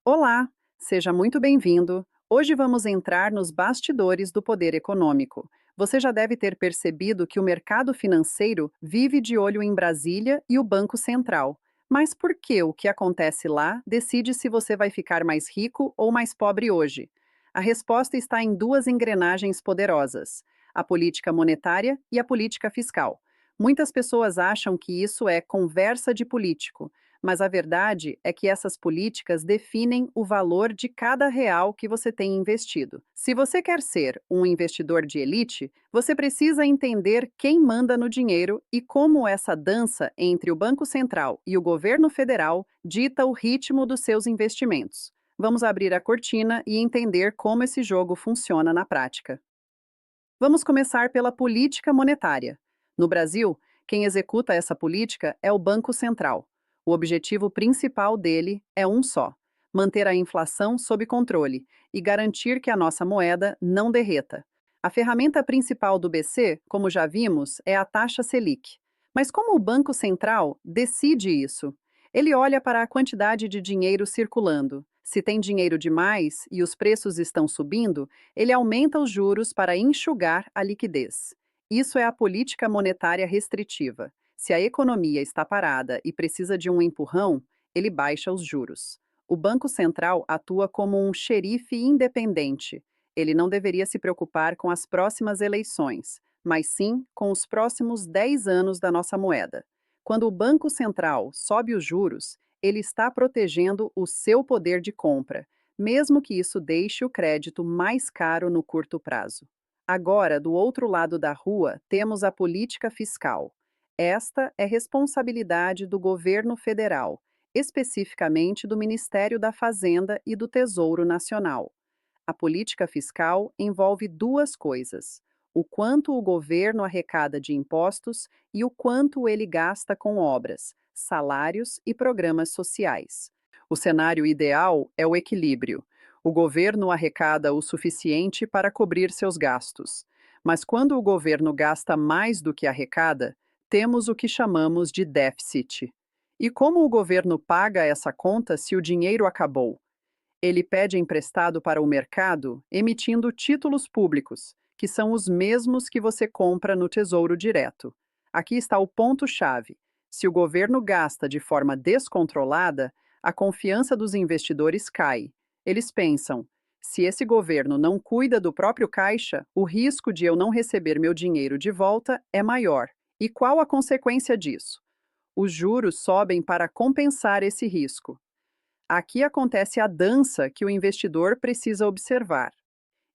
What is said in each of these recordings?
Olá, seja muito bem-vindo. Hoje vamos entrar nos bastidores do poder econômico. Você já deve ter percebido que o mercado financeiro vive de olho em Brasília e o Banco Central. Mas por que o que acontece lá decide se você vai ficar mais rico ou mais pobre hoje? A resposta está em duas engrenagens poderosas: a política monetária e a política fiscal. Muitas pessoas acham que isso é conversa de político, mas a verdade é que essas políticas definem o valor de cada real que você tem investido. Se você quer ser um investidor de elite, você precisa entender quem manda no dinheiro e como essa dança entre o Banco Central e o governo federal dita o ritmo dos seus investimentos. Vamos abrir a cortina e entender como esse jogo funciona na prática. Vamos começar pela política monetária. No Brasil, quem executa essa política é o Banco Central. O objetivo principal dele é um só: manter a inflação sob controle e garantir que a nossa moeda não derreta. A ferramenta principal do BC, como já vimos, é a taxa Selic. Mas como o Banco Central decide isso? Ele olha para a quantidade de dinheiro circulando. Se tem dinheiro demais e os preços estão subindo, ele aumenta os juros para enxugar a liquidez. Isso é a política monetária restritiva. Se a economia está parada e precisa de um empurrão, ele baixa os juros. O Banco Central atua como um xerife independente. Ele não deveria se preocupar com as próximas eleições, mas sim com os próximos 10 anos da nossa moeda. Quando o Banco Central sobe os juros, ele está protegendo o seu poder de compra, mesmo que isso deixe o crédito mais caro no curto prazo. Agora, do outro lado da rua, temos a política fiscal. Esta é responsabilidade do governo federal, especificamente do Ministério da Fazenda e do Tesouro Nacional. A política fiscal envolve duas coisas: o quanto o governo arrecada de impostos e o quanto ele gasta com obras, salários e programas sociais. O cenário ideal é o equilíbrio. O governo arrecada o suficiente para cobrir seus gastos. Mas quando o governo gasta mais do que arrecada, temos o que chamamos de déficit. E como o governo paga essa conta se o dinheiro acabou? Ele pede emprestado para o mercado, emitindo títulos públicos, que são os mesmos que você compra no Tesouro Direto. Aqui está o ponto-chave. Se o governo gasta de forma descontrolada, a confiança dos investidores cai. Eles pensam: se esse governo não cuida do próprio caixa, o risco de eu não receber meu dinheiro de volta é maior. E qual a consequência disso? Os juros sobem para compensar esse risco. Aqui acontece a dança que o investidor precisa observar.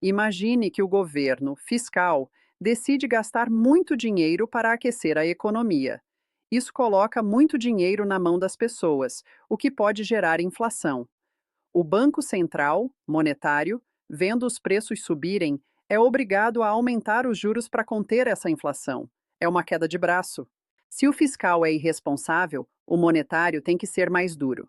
Imagine que o governo fiscal decide gastar muito dinheiro para aquecer a economia. Isso coloca muito dinheiro na mão das pessoas, o que pode gerar inflação. O Banco Central, monetário, vendo os preços subirem, é obrigado a aumentar os juros para conter essa inflação. É uma queda de braço. Se o fiscal é irresponsável, o monetário tem que ser mais duro.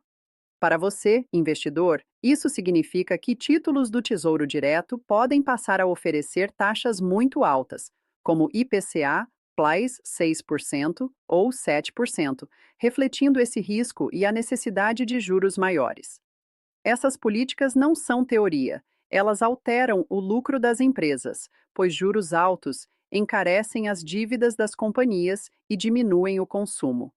Para você, investidor, isso significa que títulos do Tesouro Direto podem passar a oferecer taxas muito altas, como IPCA, mais 6% ou 7%, refletindo esse risco e a necessidade de juros maiores. Essas políticas não são teoria, elas alteram o lucro das empresas, pois juros altos encarecem as dívidas das companhias e diminuem o consumo.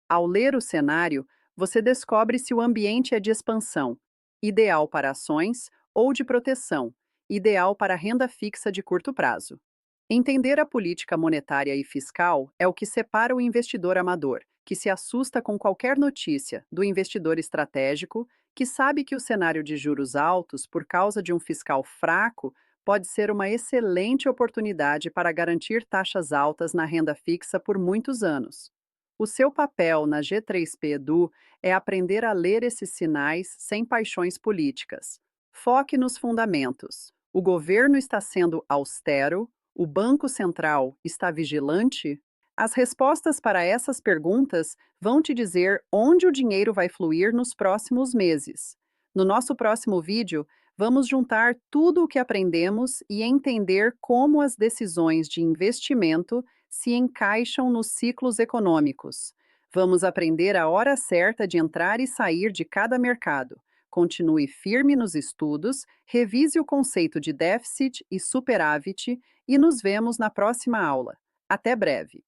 Ao ler o cenário, você descobre se o ambiente é de expansão, ideal para ações, ou de proteção, ideal para renda fixa de curto prazo. Entender a política monetária e fiscal é o que separa o investidor amador, que se assusta com qualquer notícia, do investidor estratégico, que sabe que o cenário de juros altos, por causa de um fiscal fraco, pode ser uma excelente oportunidade para garantir taxas altas na renda fixa por muitos anos. O seu papel na G3P Edu é aprender a ler esses sinais sem paixões políticas. Foque nos fundamentos. O governo está sendo austero? O Banco Central está vigilante? As respostas para essas perguntas vão te dizer onde o dinheiro vai fluir nos próximos meses. No nosso próximo vídeo, vamos juntar tudo o que aprendemos e entender como as decisões de investimento se encaixam nos ciclos econômicos. Vamos aprender a hora certa de entrar e sair de cada mercado, Continue firme nos estudos, revise o conceito de déficit e superávit e nos vemos na próxima aula. Até breve!